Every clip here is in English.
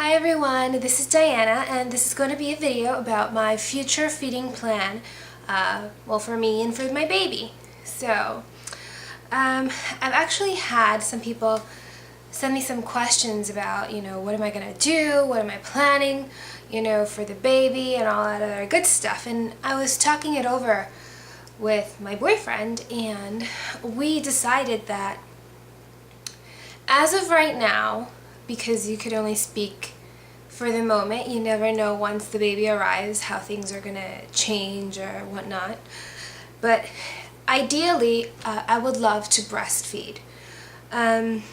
Hi everyone, this is Diana and this is going to be a video about my future feeding plan, for me and for my baby. I've actually had some people send me some questions about, what am I going to do, what am I planning, for the baby and all that other good stuff. And I was talking it over with my boyfriend and we decided that as of right now, because you could only speak for the moment, you never know once the baby arrives how things are gonna change or whatnot, but ideally I would love to breastfeed, and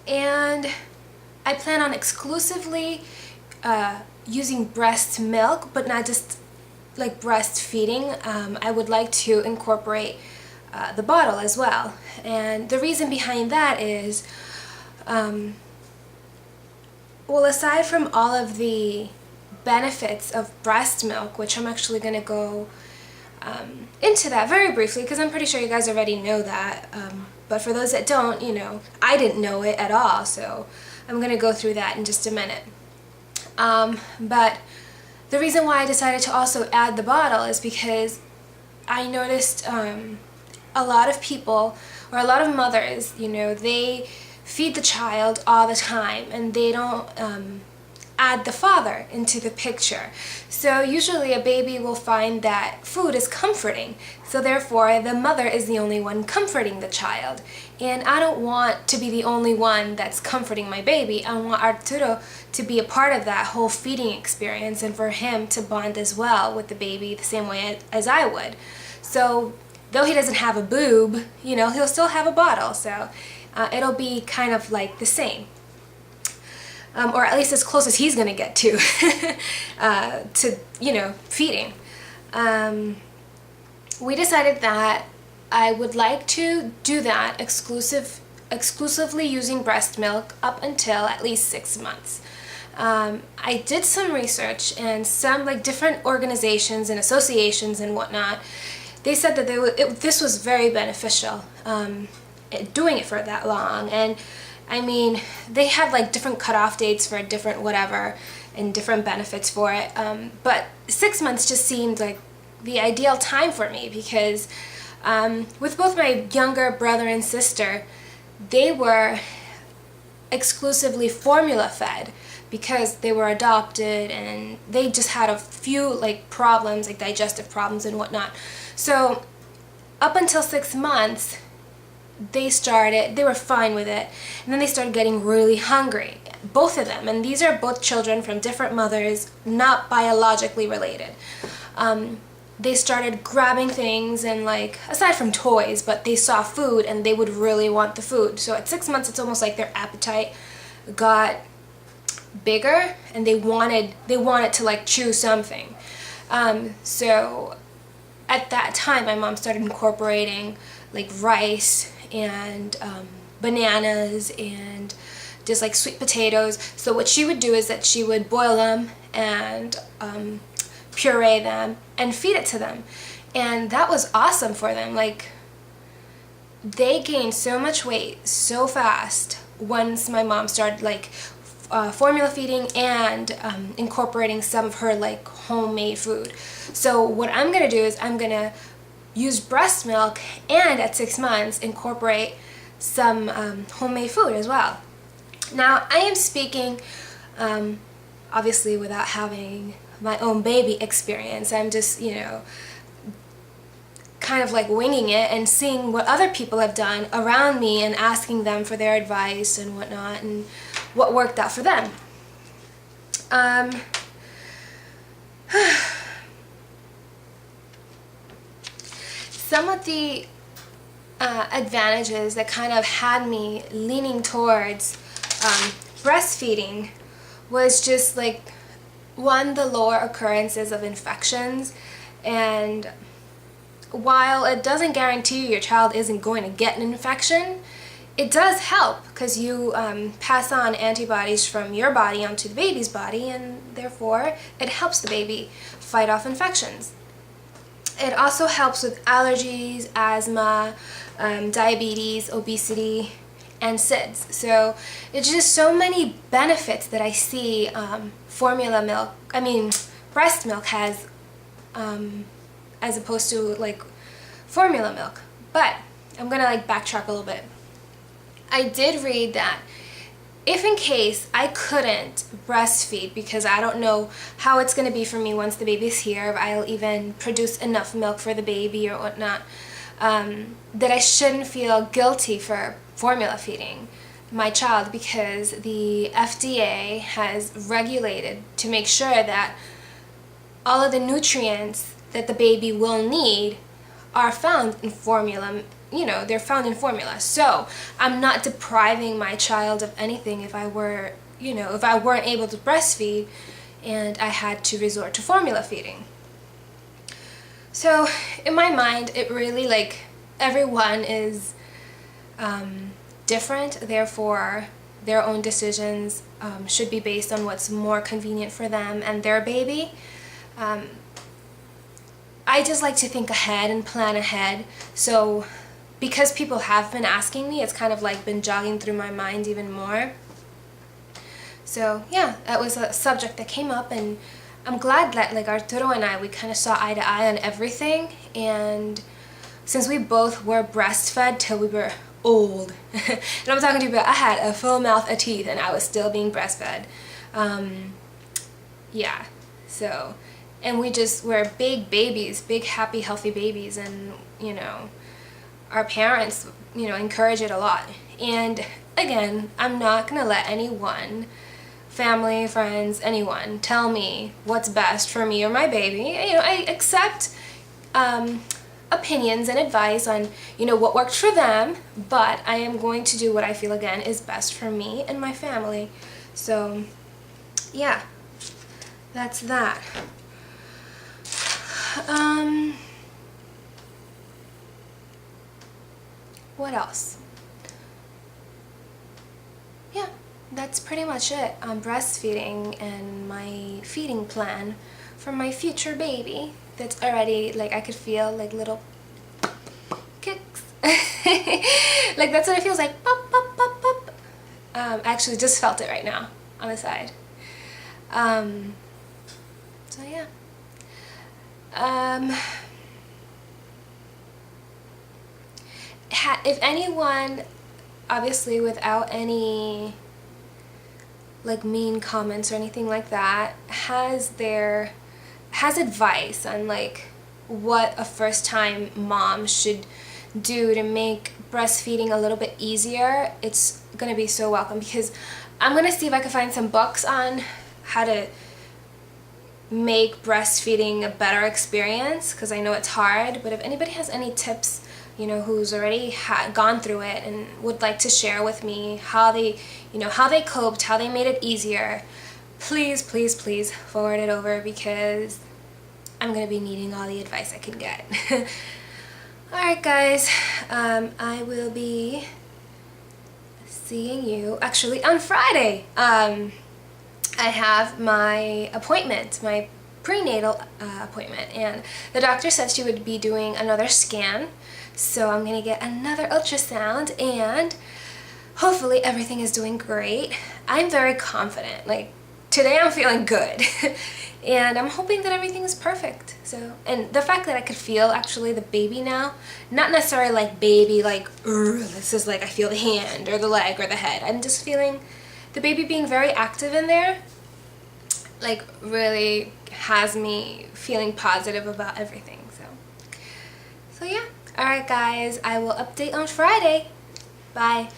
I plan on exclusively using breast milk, but not just like breastfeeding. I would like to incorporate the bottle as well, and the reason behind that is aside from all of the benefits of breast milk, which I'm actually going to go into that very briefly because I'm pretty sure you guys already know that, but for those that don't, I didn't know it at all, so I'm going to go through that in just a minute. But the reason why I decided to also add the bottle is because I noticed a lot of people, or a lot of mothers, they feed the child all the time and they don't add the father into the picture. So usually a baby will find that food is comforting, so therefore the mother is the only one comforting the child. And I don't want to be the only one that's comforting my baby. I want Arturo to be a part of that whole feeding experience and for him to bond as well with the baby the same way as I would. So though he doesn't have a boob, he'll still have a bottle, so it'll be kind of like the same, or at least as close as he's gonna get to feeding. We decided that I would like to do that exclusively using breast milk up until at least 6 months. I did some research, and some different organizations and associations and whatnot, they said that this was very beneficial, doing it for that long. And I mean, they have different cutoff dates for different whatever and different benefits for it, but 6 months just seemed like the ideal time for me because with both my younger brother and sister, they were exclusively formula fed because they were adopted and they just had a few problems, like digestive problems and whatnot. So up until 6 months, they were fine with it, and then they started getting really hungry, both of them, and these are both children from different mothers, not biologically related. They started grabbing things and aside from toys, but they saw food and they would really want the food. So at 6 months, it's almost like their appetite got bigger and they wanted to chew something. So at that time, my mom started incorporating rice and bananas and just sweet potatoes. So what she would do is that she would boil them and puree them and feed it to them, and that was awesome for them. They gained so much weight so fast once my mom started formula feeding and incorporating some of her homemade food. So what I'm gonna do is I'm gonna use breast milk and at 6 months incorporate some homemade food as well. Now I am speaking obviously without having my own baby experience. I'm just kind of winging it and seeing what other people have done around me and asking them for their advice and whatnot and what worked out for them. Some of the advantages that kind of had me leaning towards breastfeeding was just one, the lower occurrences of infections, and while it doesn't guarantee your child isn't going to get an infection, it does help because you pass on antibodies from your body onto the baby's body, and therefore it helps the baby fight off infections. It also helps with allergies, asthma, diabetes, obesity, and SIDS. So it's just so many benefits that I see breast milk has, as opposed to like formula milk. But I'm gonna like backtrack a little bit. I did read that if in case I couldn't breastfeed, because I don't know how it's going to be for me once the baby's here, if I'll even produce enough milk for the baby or whatnot, that I shouldn't feel guilty for formula feeding my child, because the FDA has regulated to make sure that all of the nutrients that the baby will need are found in formula. They're found in formula. So I'm not depriving my child of anything if I weren't able to breastfeed and I had to resort to formula feeding. So in my mind, it really, like, everyone is different, therefore their own decisions should be based on what's more convenient for them and their baby. I just like to think ahead and plan ahead. So because people have been asking me, it's kind of like been jogging through my mind even more. So yeah, that was a subject that came up, and I'm glad that like Arturo and I, we kind of saw eye to eye on everything. And since we both were breastfed till we were old, and I'm talking to you about, I had a full mouth of teeth and I was still being breastfed. Yeah, so, and we're big babies, big happy healthy babies, and our parents, encourage it a lot. And again, I'm not gonna let anyone, family, friends, anyone, tell me what's best for me or my baby. I accept opinions and advice on, what worked for them, but I am going to do what I feel, again, is best for me and my family. So, yeah, that's that. What else? Yeah, that's pretty much it on breastfeeding and my feeding plan for my future baby. That's already, like, I could feel like little kicks. Like, that's what it feels like. Pop, pop, pop, pop. I actually just felt it right now on the side. So yeah. If anyone, obviously without any like mean comments or anything like that, has advice on like what a first-time mom should do to make breastfeeding a little bit easier, it's gonna be so welcome, because I'm gonna see if I can find some books on how to make breastfeeding a better experience, because I know it's hard. But if anybody has any tips, who's already gone through it and would like to share with me how they coped, how they made it easier, please, please, please forward it over, because I'm gonna be needing all the advice I can get. Alright guys, I will be seeing you actually on Friday. I have my appointment, my prenatal appointment, and the doctor said she would be doing another scan, so I'm gonna get another ultrasound, and hopefully everything is doing great. I'm very confident. Like, today I'm feeling good. And I'm hoping that everything is perfect. So, and the fact that I could feel actually the baby now, not necessarily like baby, like, this is like I feel the hand or the leg or the head. I'm just feeling the baby being very active in there, like, really has me feeling positive about everything. So yeah. Alright guys, I will update on Friday. Bye.